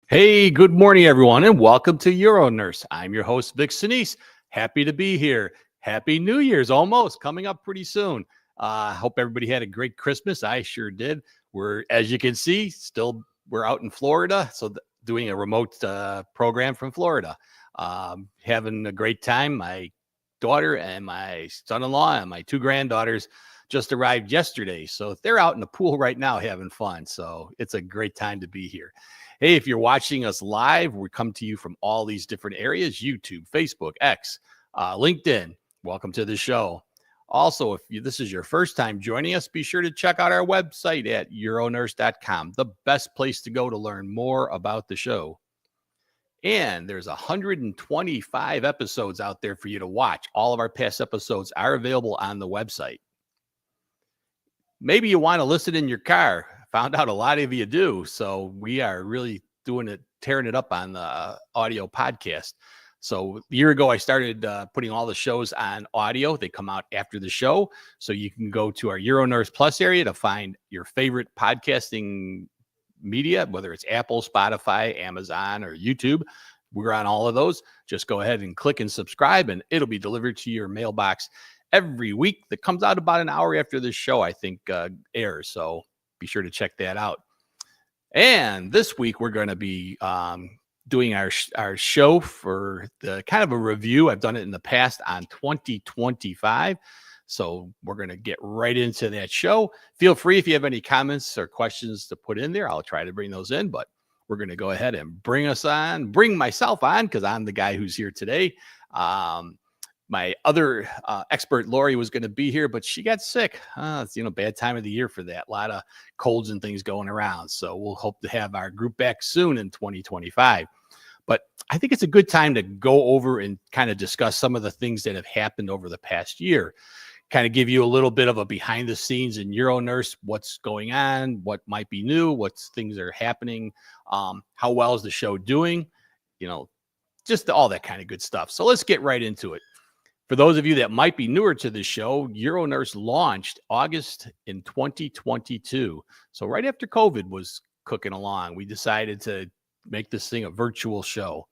Hey, good morning, everyone, and welcome to UroNurse. I'm your host, Vic Sinise. Happy to be here. Happy New Year's almost coming up pretty soon. Hope everybody had a great Christmas. I sure did. As you can see, we're out in Florida, so doing a remote program from Florida. Having a great time. My daughter and my son-in-law and my two granddaughters just arrived yesterday, so they're out in the pool right now having fun. So it's a great time to be here. Hey, if you're watching us live, we come to you from all these different areas: YouTube, Facebook, X, LinkedIn. Welcome to the show. Also, if this is your first time joining us, be sure to check out our website at uronurse.com, the best place to go to learn more about the show. And there's 125 episodes out there for you to watch. All of our past episodes are available on the website. Maybe you want to listen in your car. Found out a lot of you do. So we are really tearing it up on the audio podcast. So a year ago, I started putting all the shows on audio. They come out after the show. So you can go to our UroNurse Plus area to find your favorite podcasting media, whether it's Apple, Spotify, Amazon, or YouTube. We're on all of those. Just go ahead and click and subscribe, and it'll be delivered to your mailbox every week. That comes out about an hour after this show, I think, airs. So be sure to check that out. And this week, we're going to be doing our show for the kind of a review. I've done it in the past on 2025. So we're going to get right into that show. Feel free if you have any comments or questions to put in there. I'll try to bring those in, but we're going to go ahead and bring myself on, because I'm the guy who's here today. My other expert, Lori, was going to be here, but she got sick. It's bad time of the year for that. A lot of colds and things going around. So we'll hope to have our group back soon in 2025. But I think it's a good time to go over and kind of discuss some of the things that have happened over the past year. Kind of give you a little bit of a behind the scenes in UroNurse, what's going on, what might be new, what things are happening, how well is the show doing, just all that kind of good stuff. So let's get right into it. For those of you that might be newer to the show, UroNurse launched August in 2022. So right after COVID was cooking along, we decided to make this thing a virtual show.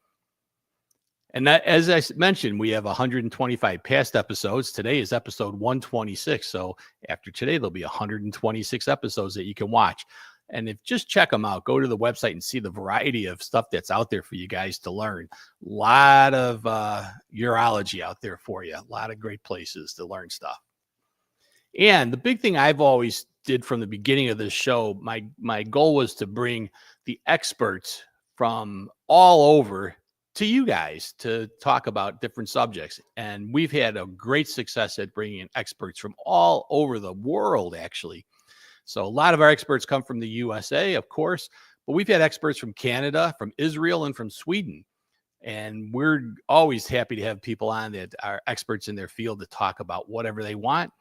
And that, as I mentioned, we have 125 past episodes. Today is episode 126. So after today, there'll be 126 episodes that you can watch. And just check them out. Go to the website and see the variety of stuff that's out there for you guys to learn. A lot of urology out there for you. A lot of great places to learn stuff. And the big thing I've always did from the beginning of this show, my goal was to bring the experts from all over to you guys to talk about different subjects. And we've had a great success at bringing in experts from all over the world, actually. So a lot of our experts come from the USA, of course, but we've had experts from Canada, from Israel, and from Sweden. And we're always happy to have people on that are experts in their field to talk about whatever they want.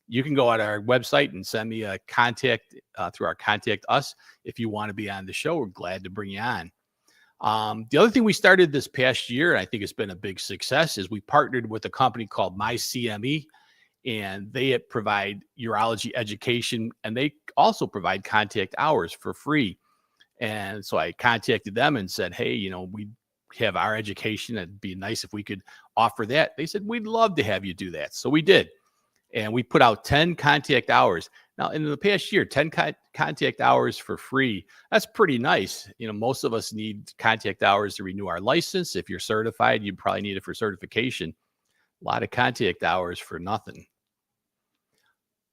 You can go on our website and send me a contact through our Contact Us. If you want to be on the show, we're glad to bring you on. The other thing we started this past year, and I think it's been a big success, is we partnered with a company called MyCME. And they provide urology education, and they also provide contact hours for free. And so I contacted them and said, hey, we have our education. It'd be nice if we could offer that. They said, we'd love to have you do that. So we did. And we put out 10 contact hours. Now, in the past year, 10 contact hours for free. That's pretty nice. Most of us need contact hours to renew our license. If you're certified, you probably need it for certification. A lot of contact hours for nothing.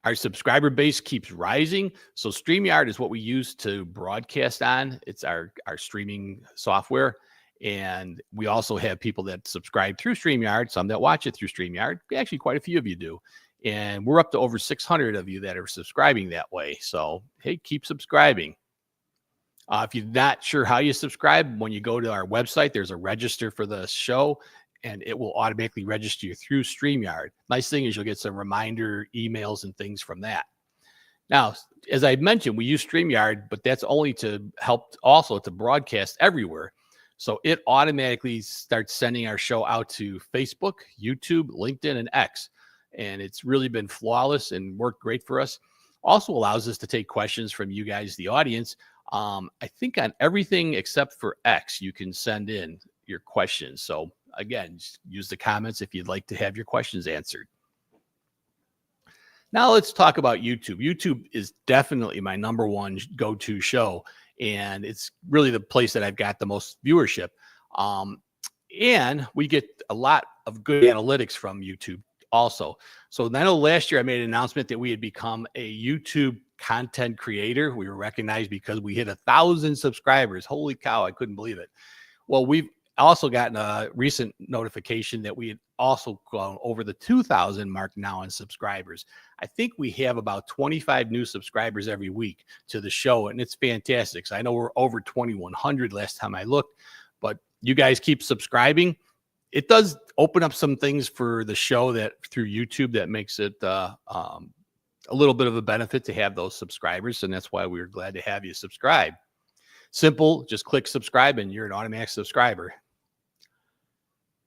Our subscriber base keeps rising. So StreamYard is what we use to broadcast on. It's our streaming software. And we also have people that subscribe through StreamYard, some that watch it through StreamYard. Actually, quite a few of you do. And we're up to over 600 of you that are subscribing that way. So, hey, keep subscribing. If you're not sure how you subscribe, when you go to our website, there's a register for the show, and it will automatically register you through StreamYard. Nice thing is you'll get some reminder emails and things from that. Now, as I mentioned, we use StreamYard, but that's only to help also to broadcast everywhere. So it automatically starts sending our show out to Facebook, YouTube, LinkedIn, and X. And it's really been flawless and worked great for us. Also allows us to take questions from you guys, the audience. I think on everything except for X, you can send in your questions. So again, just use the comments if you'd like to have your questions answered. Now let's talk about YouTube. YouTube is definitely my number one go-to show, and it's really the place that I've got the most viewership. And we get a lot of good analytics from YouTube also. So I know last year I made an announcement that we had become a YouTube content creator. We were recognized because we hit 1,000 subscribers. Holy cow, I couldn't believe it. Well, we've also gotten a recent notification that we had also gone over the 2,000 mark now in subscribers. I think we have about 25 new subscribers every week to the show, and it's fantastic. So I know we're over 2,100 last time I looked, but you guys keep subscribing. It does open up some things for the show that through YouTube that makes it a little bit of a benefit to have those subscribers, and that's why we're glad to have you subscribe. Simple, just click subscribe and you're an automatic subscriber.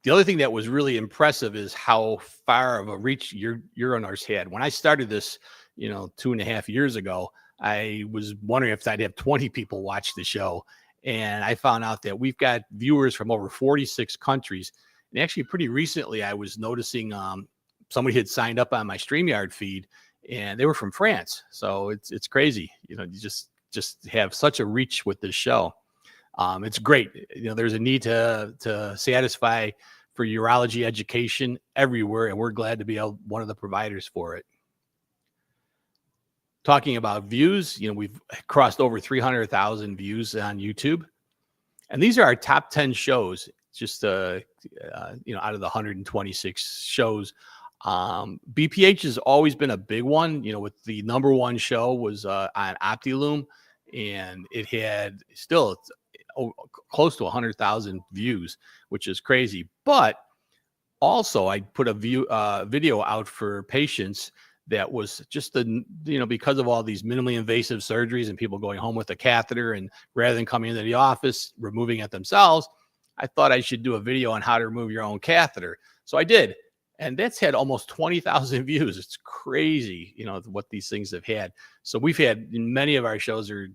The other thing that was really impressive is how far of a reach UroNurse had. When I started this, 2.5 years ago, I was wondering if I'd have 20 people watch the show. And I found out that we've got viewers from over 46 countries. And actually pretty recently, I was noticing somebody had signed up on my StreamYard feed and they were from France. So it's crazy. You just have such a reach with this show. It's great. There's a need to satisfy for urology education everywhere, and we're glad to be one of the providers for it. Talking about views, we've crossed over 300,000 views on YouTube, and these are our top 10 shows. Just out of the 126 shows, BPH has always been a big one. With the number one show was on Optilume, and it had still close to 100,000 views, which is crazy. But also I put a video out for patients that was just because of all these minimally invasive surgeries and people going home with a catheter, and rather than coming into the office, removing it themselves, I thought I should do a video on how to remove your own catheter. So I did. And that's had almost 20,000 views. It's crazy, what these things have had. So we've had many of our shows are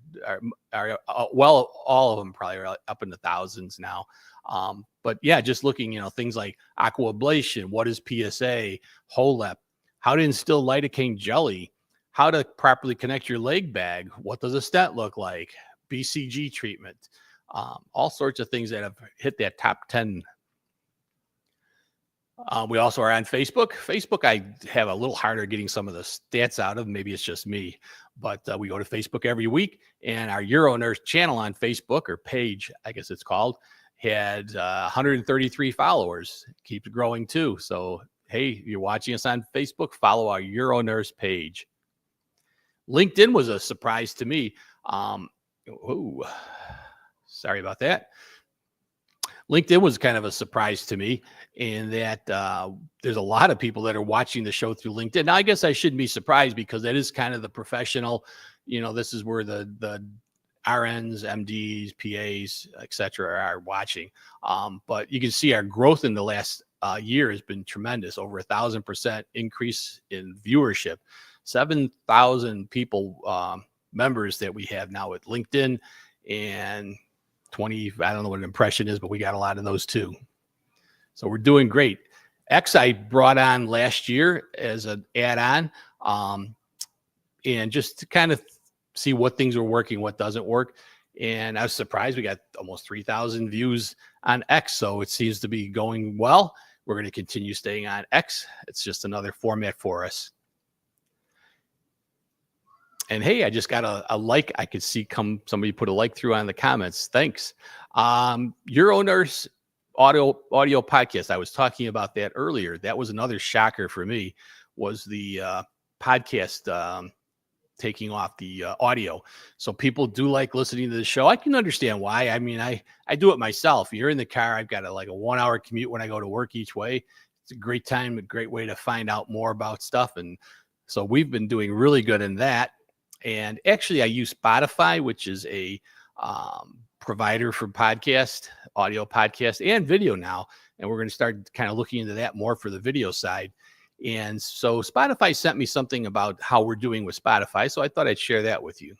all of them probably are up in the thousands now. But yeah, just looking, things like aquablation, what is PSA, HOLEP, how to instill lidocaine jelly, how to properly connect your leg bag, what does a stent look like, BCG treatment, all sorts of things that have hit that top 10. We also are on Facebook. Facebook, I have a little harder getting some of the stats out of. Maybe it's just me, but we go to Facebook every week, and our UroNurse channel on Facebook, or page, I guess it's called, had 133 followers. Keeps growing too. So, hey, you're watching us on Facebook, follow our UroNurse page. LinkedIn was a surprise to me. Sorry about that. LinkedIn was kind of a surprise to me in that there's a lot of people that are watching the show through LinkedIn. Now, I guess I shouldn't be surprised because that is kind of the professional, this is where the RNs, MDs, PAs, et cetera, are watching. But you can see our growth in the last year has been tremendous, over 1,000% increase in viewership, 7,000 people, members that we have now at LinkedIn, and 20, I don't know what an impression is, but we got a lot of those too. So we're doing great. X I brought on last year as an add-on, and just to kind of see what things are working, what doesn't work. And I was surprised we got almost 3,000 views on X. So it seems to be going well. We're going to continue staying on X. It's just another format for us. And hey, I just got a like. I could see somebody put a like through on the comments. Thanks. UroNurse audio podcast. I was talking about that earlier. That was another shocker for me, was the podcast taking off the audio. So people do like listening to the show. I can understand why. I mean, I do it myself. You're in the car. I've got a 1 hour commute when I go to work each way. It's a great time, a great way to find out more about stuff. And so we've been doing really good in that. And actually, I use Spotify, which is a provider for audio podcast and video now. And we're going to start kind of looking into that more for the video side. And so Spotify sent me something about how we're doing with Spotify. So I thought I'd share that with you.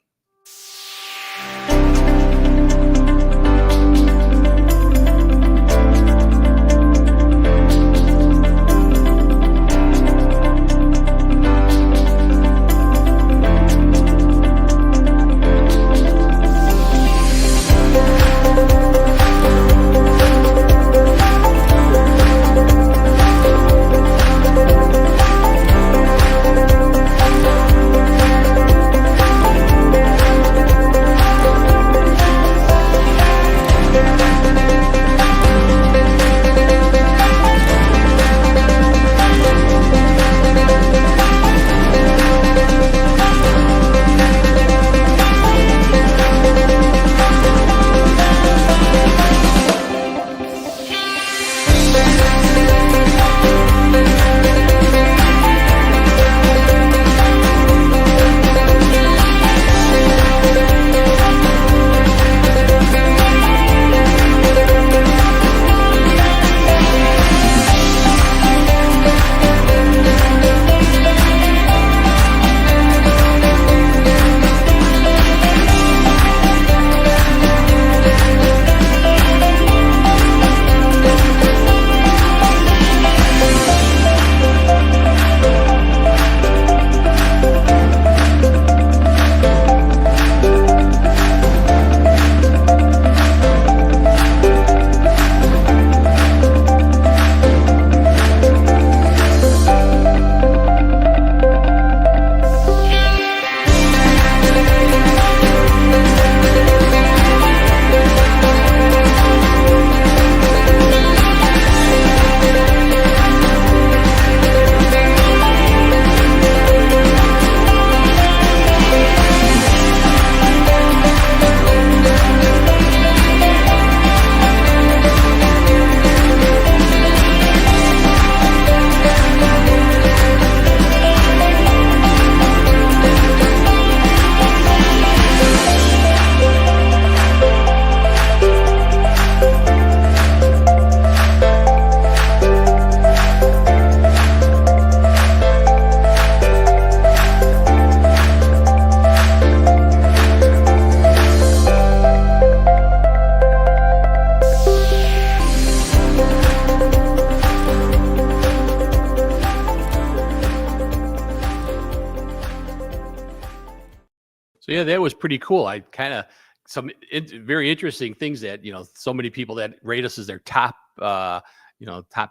Yeah, that was pretty cool. I kind of some very interesting things that, so many people that rate us as their top, top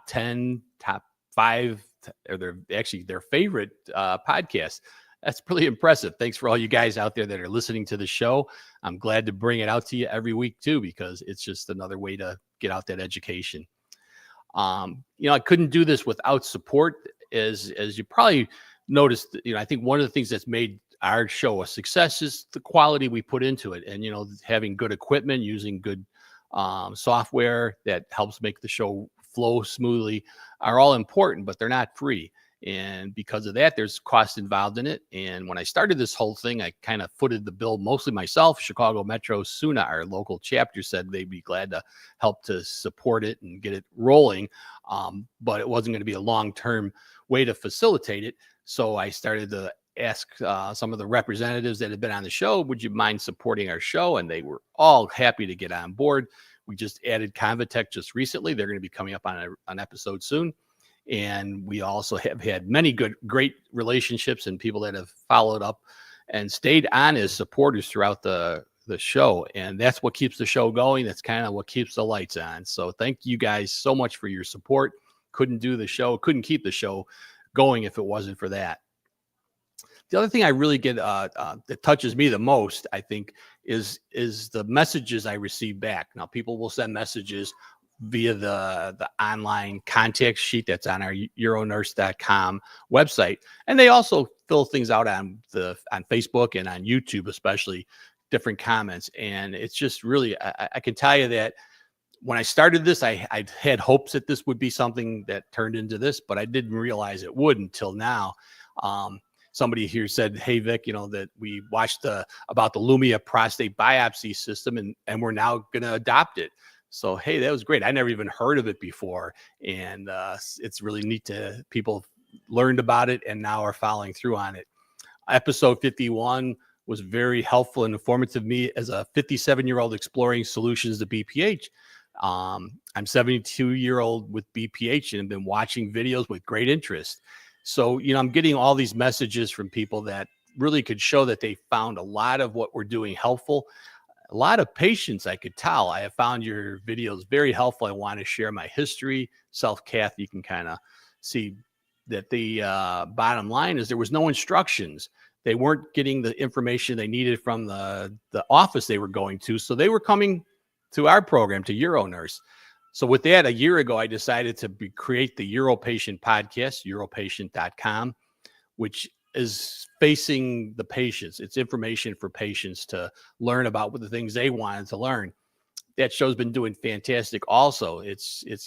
10, top 5, or their favorite podcast. That's pretty impressive. Thanks for all you guys out there that are listening to the show. I'm glad to bring it out to you every week too, because it's just another way to get out that education. I couldn't do this without support, as you probably noticed. I think one of the things that's made our show a success is the quality we put into it, and having good equipment, using good software that helps make the show flow smoothly are all important, but they're not free. And because of that, there's cost involved in it. And when I started this whole thing, I kind of footed the bill mostly myself. Chicago Metro SUNA, our local chapter, said they'd be glad to help to support it and get it rolling. But it wasn't going to be a long-term way to facilitate it. So I started to ask some of the representatives that had been on the show, would you mind supporting our show? And they were all happy to get on board. We just added Convatec just recently. They're going to be coming up on an episode soon. And we also have had many great relationships and people that have followed up and stayed on as supporters throughout the show. And that's what keeps the show going. That's kind of what keeps the lights on. So thank you guys so much for your support. Couldn't keep the show going if it wasn't for that. The other thing I really get that touches me the most, I think, is the messages I receive back. Now, people will send messages via the online contact sheet that's on our uronurse.com website, and they also fill things out on Facebook and on YouTube, especially different comments. And it's just really, I can tell you that when I started this, I had hopes that this would be something that turned into this, but I didn't realize it would until now. Somebody here said, hey, Vic, that we watched about the Lumia prostate biopsy system, and we're now going to adopt it. So, hey, that was great. I never even heard of it before. And it's really neat to people learned about it and now are following through on it. Episode 51 was very helpful and informative to me as a 57-year-old exploring solutions to BPH. I'm 72-year-old with BPH and have been watching videos with great interest. So, I'm getting all these messages from people that really could show that they found a lot of what we're doing helpful. A lot of patients, I could tell. I have found your videos very helpful. I want to share my history. Self-cath, you can kind of see that the bottom line is there was no instructions. They weren't getting the information they needed from the office they were going to. So they were coming to our program, to UroNurse. So with that, a year ago, I decided to create the UroPatient podcast, uropatient.com, which is facing the patients. It's information for patients to learn about what the things they wanted to learn. That show's been doing fantastic. Also, it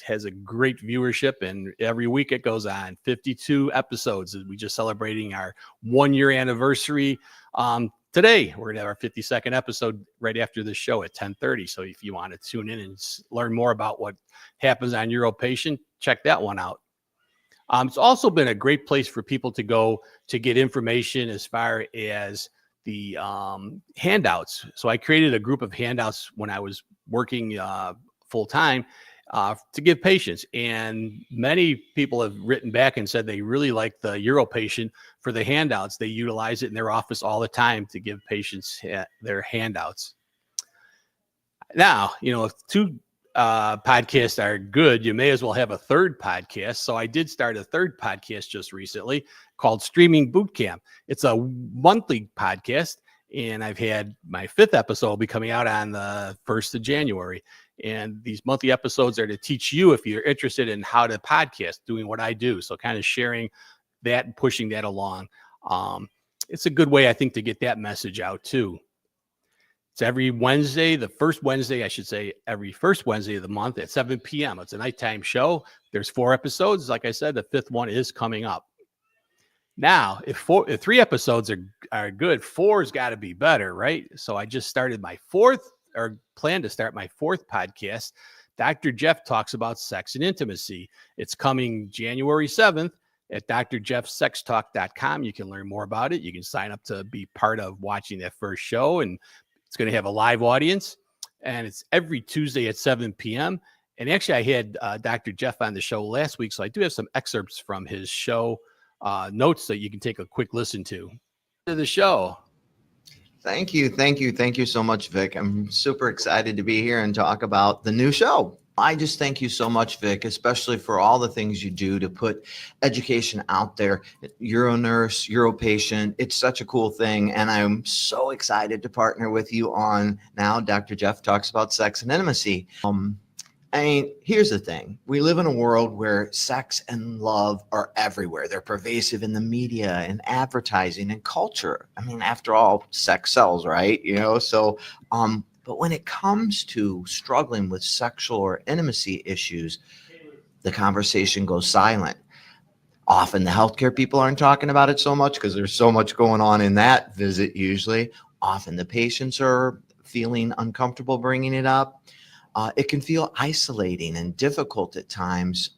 has a great viewership, and every week it goes on. 52 episodes. We just celebrating our 1-year anniversary. Today we're gonna have our 52nd episode right after this show at 10:30. So if you want to tune in and learn more about what happens on UroPatient, check that one out. It's also been a great place for people to go to get information as far as the handouts. So I created a group of handouts when I was working full time to give patients. And many people have written back and said they really like the UroPatient for the handouts. They utilize it in their office all the time to give patients their handouts. Now, if two podcasts are good, you may as well have a third podcast. So I did start a third podcast just recently called Streaming Bootcamp. It's a monthly podcast, and I've had my 5th episode will be coming out on the 1st of January. And these monthly episodes are to teach you, if you're interested in how to podcast, doing what I do. So kind of sharing that and pushing that along. It's a good way, I think, to get that message out too. It's every Wednesday, every first Wednesday of the month at 7 p.m. It's a nighttime show. There's 4 episodes. Like I said, the 5th one is coming up. Now, if 3 episodes are good, 4's got to be better, right? So I just started my 4th, or plan to start my 4th podcast. Dr. Jeff talks about sex and intimacy. It's coming January 7th at drjeffsextalk.com. You can learn more about it. You can sign up to be part of watching that first show, and it's going to have a live audience, and it's every Tuesday at 7 p.m. And actually, I had Dr. Jeff on the show last week, so I do have some excerpts from his show notes that you can take a quick listen to the show. Thank you. Thank you. Thank you so much, Vic. I'm super excited to be here and talk about the new show. I just thank you so much, Vic, especially for all the things you do to put education out there. UroNurse, UroPatient, it's such a cool thing. And I'm so excited to partner with you on now. Dr. Jeff talks about sex and intimacy. I mean, here's the thing. We live in a world where sex and love are everywhere. They're pervasive in the media and advertising and culture. I mean, after all, sex sells, right? But when it comes to struggling with sexual or intimacy issues, the conversation goes silent. Often the healthcare people aren't talking about it so much because there's so much going on in that visit usually. Often the patients are feeling uncomfortable bringing it up. It can feel isolating and difficult at times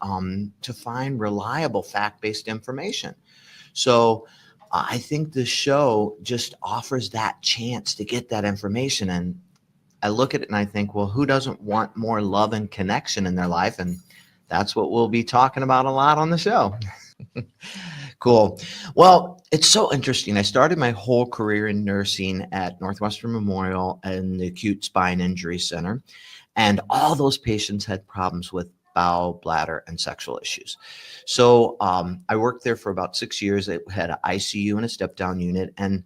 to find reliable fact-based information. So I think the show just offers that chance to get that information. And I look at it and I think, well, who doesn't want more love and connection in their life? And that's what we'll be talking about a lot on the show. Cool. Well, it's so interesting. I started my whole career in nursing at Northwestern Memorial and the Acute Spine Injury Center. And all those patients had problems with bowel, bladder, and sexual issues. So I worked there for about 6 years. It had an ICU and a step-down unit. And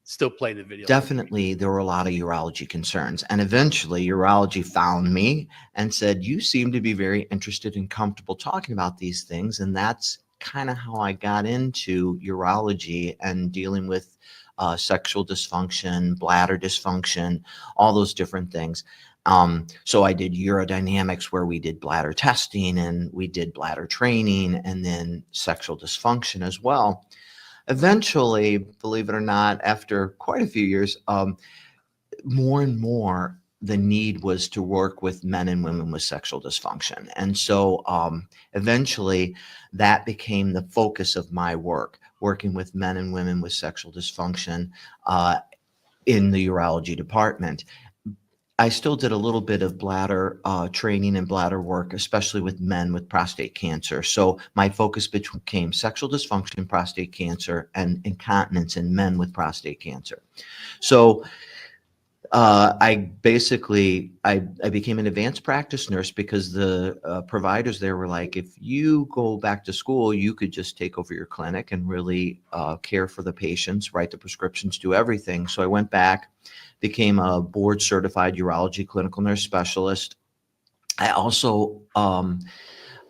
Still play the video. definitely there were a lot of urology concerns. And eventually urology found me and said, you seem to be very interested and comfortable talking about these things. And that's kind of how I got into urology and dealing with sexual dysfunction, bladder dysfunction, all those different things. So I did urodynamics where we did bladder testing and we did bladder training and then sexual dysfunction as well. Eventually, believe it or not, after quite a few years, more and more the need was to work with men and women with sexual dysfunction. And so eventually that became the focus of my work, working with men and women with sexual dysfunction in the urology department. I still did a little bit of bladder training and bladder work, especially with men with prostate cancer. So my focus became sexual dysfunction, prostate cancer, and incontinence in men with prostate cancer. So I became an advanced practice nurse because the providers there were like, if you go back to school, you could just take over your clinic and really care for the patients, write the prescriptions, do everything. So I went back, became a board certified urology clinical nurse specialist. I also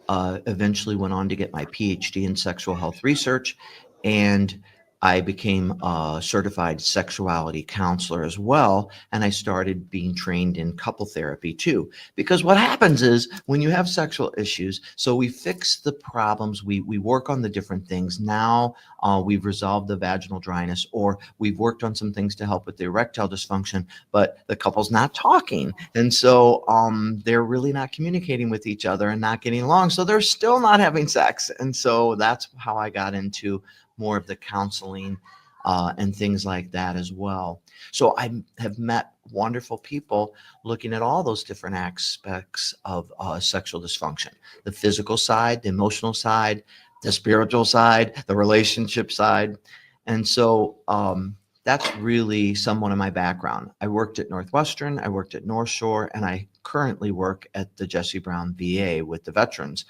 eventually went on to get my PhD in sexual health research, and I became a certified sexuality counselor as well. And I started being trained in couple therapy too, because what happens is when you have sexual issues, so we fix the problems, we work on the different things. Now we've resolved the vaginal dryness, or we've worked on some things to help with the erectile dysfunction, but the couple's not talking. And so they're really not communicating with each other and not getting along. So they're still not having sex. And so that's how I got into more of the counseling and things like that as well. So I have met wonderful people looking at all those different aspects of sexual dysfunction, the physical side, the emotional side, the spiritual side, the relationship side. And so that's really somewhat of my background. I worked at Northwestern, I worked at North Shore, and I currently work at the Jesse Brown VA with the veterans,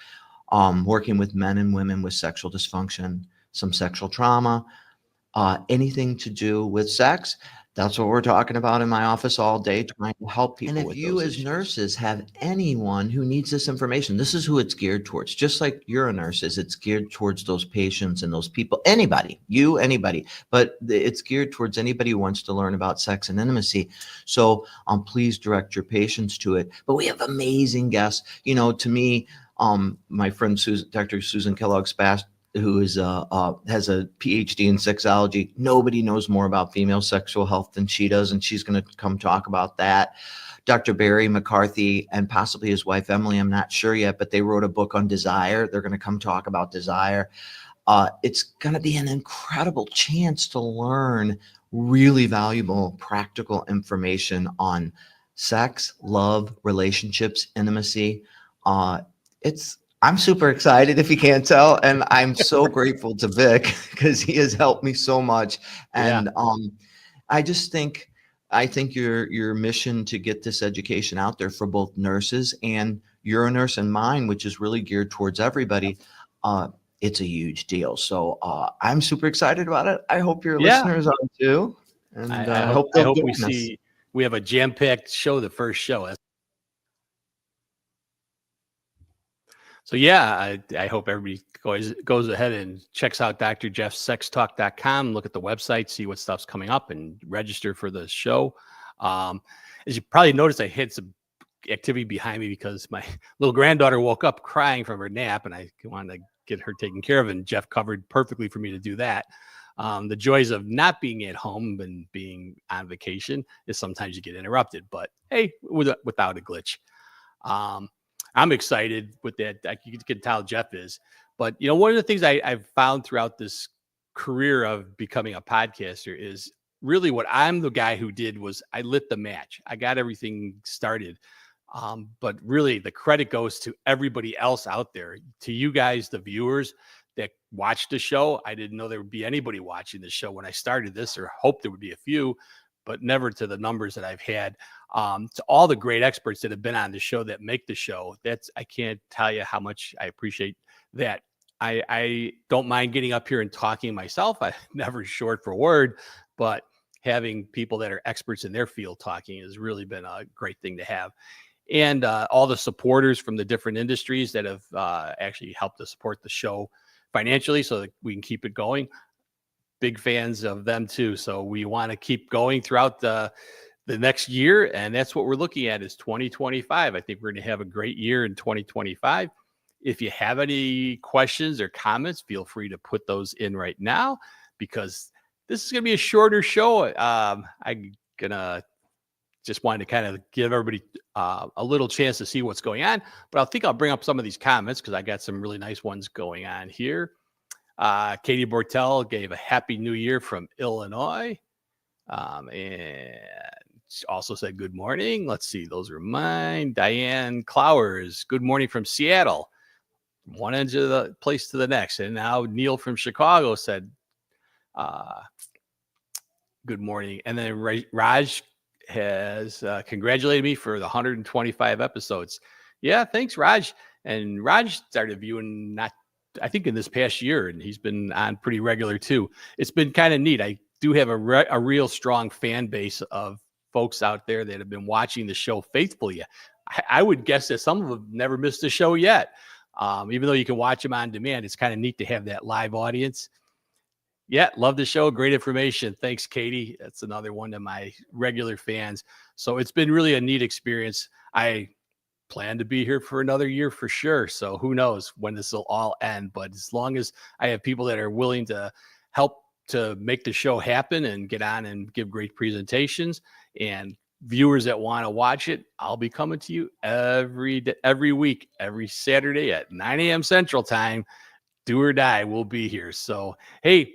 working with men and women with sexual dysfunction, some sexual trauma, anything to do with sex. That's what we're talking about in my office all day, trying to help people. And if you as nurses have anyone who needs this information, this is who it's geared towards. Just like you're a nurse, it's geared towards those patients and those people, anybody, anybody, but it's geared towards anybody who wants to learn about sex and intimacy. So please direct your patients to it. But we have amazing guests. You know, to me, my friend Dr. Susan Kellogg-Spass, who is has a PhD in sexology. Nobody knows more about female sexual health than she does, and she's going to come talk about that. Dr. Barry McCarthy and possibly his wife Emily, I'm not sure yet, but they wrote a book on desire. They're going to come talk about desire. It's going to be an incredible chance to learn really valuable, practical information on sex, love, relationships, intimacy. I'm super excited if you can't tell. And I'm so grateful to Vic because he has helped me so much. And I just think, I think your mission to get this education out there for both nurses and UroNurse and mine, which is really geared towards everybody, it's a huge deal. So I'm super excited about it. I hope your Yeah. listeners are too. And I I hope hope they'll we join us. see we have a jam-packed show, the first show. So yeah, I hope everybody goes ahead and checks out drjeffsextalk.com, look at the website, see what stuff's coming up, and register for the show. As you probably noticed, I had some activity behind me because my little granddaughter woke up crying from her nap, and I wanted to get her taken care of, and Jeff covered perfectly for me to do that. The joys of not being at home and being on vacation is sometimes you get interrupted, but hey, without a glitch. I'm excited with that. You can tell Jeff is. But, you know, one of the things I've found throughout this career of becoming a podcaster is really what I'm the guy who did was I lit the match. I got everything started. But really, the credit goes to everybody else out there, to you guys, the viewers that watch the show. I didn't know there would be anybody watching the show when I started this, or hoped there would be a few, but never to the numbers that I've had. To all the great experts that have been on the show that make the show, I can't tell you how much I appreciate that. I don't mind getting up here and talking myself. I'm never short for word, but having people that are experts in their field talking has really been a great thing to have. And all the supporters from the different industries that have actually helped to support the show financially so that we can keep it going. Big fans of them too. So we want to keep going throughout the next year. And that's what we're looking at is 2025. I think we're going to have a great year in 2025. If you have any questions or comments, feel free to put those in right now, because this is going to be a shorter show. I'm going to just wanted to kind of give everybody a little chance to see what's going on. But I think I'll bring up some of these comments because I got some really nice ones going on here. Katie Bortel gave a happy new year from Illinois. And also said good morning. Let's see, those are mine. Diane Clowers, good morning from Seattle. One end of the place to the next. And now Neil from Chicago said good morning. And then Raj has congratulated me for the 125 episodes. Yeah, thanks, Raj. And Raj started viewing I think in this past year, and he's been on pretty regular too. It's been kind of neat. I do have a real strong fan base of folks out there that have been watching the show faithfully. I would guess that some of them never missed a show yet. Even though you can watch them on demand, it's kind of neat to have that live audience. Yeah, love the show. Great information. Thanks, Katie. That's another one of my regular fans. So it's been really a neat experience. I plan to be here for another year for sure. So who knows when this will all end. But as long as I have people that are willing to help to make the show happen and get on and give great presentations, and viewers that want to watch it, I'll be coming to you every week, every Saturday at 9 a.m. Central Time. Do or die, we'll be here. So, hey,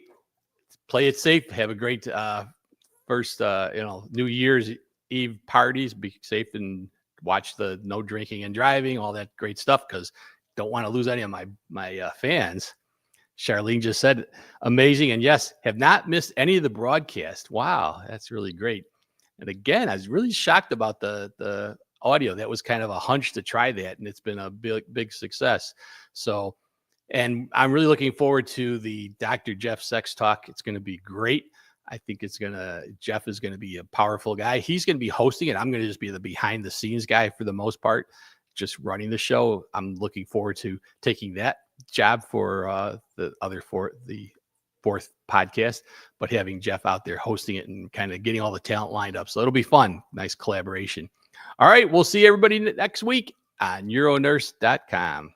play it safe. Have a great first, New Year's Eve parties. Be safe and watch the no drinking and driving, all that great stuff, because don't want to lose any of my fans. Charlene just said, amazing. And yes, have not missed any of the broadcast. Wow, that's really great. And again, I was really shocked about the audio. That was kind of a hunch to try that, and it's been a big success. So, and I'm really looking forward to the Dr. Jeff Sex Talk. It's going to be great. I think Jeff is going to be a powerful guy. He's going to be hosting it. I'm going to just be the behind the scenes guy for the most part, just running the show. I'm looking forward to taking that job for the fourth podcast, but having Jeff out there hosting it and kind of getting all the talent lined up. So it'll be fun. Nice collaboration. All right. We'll see everybody next week on UroNurse.com.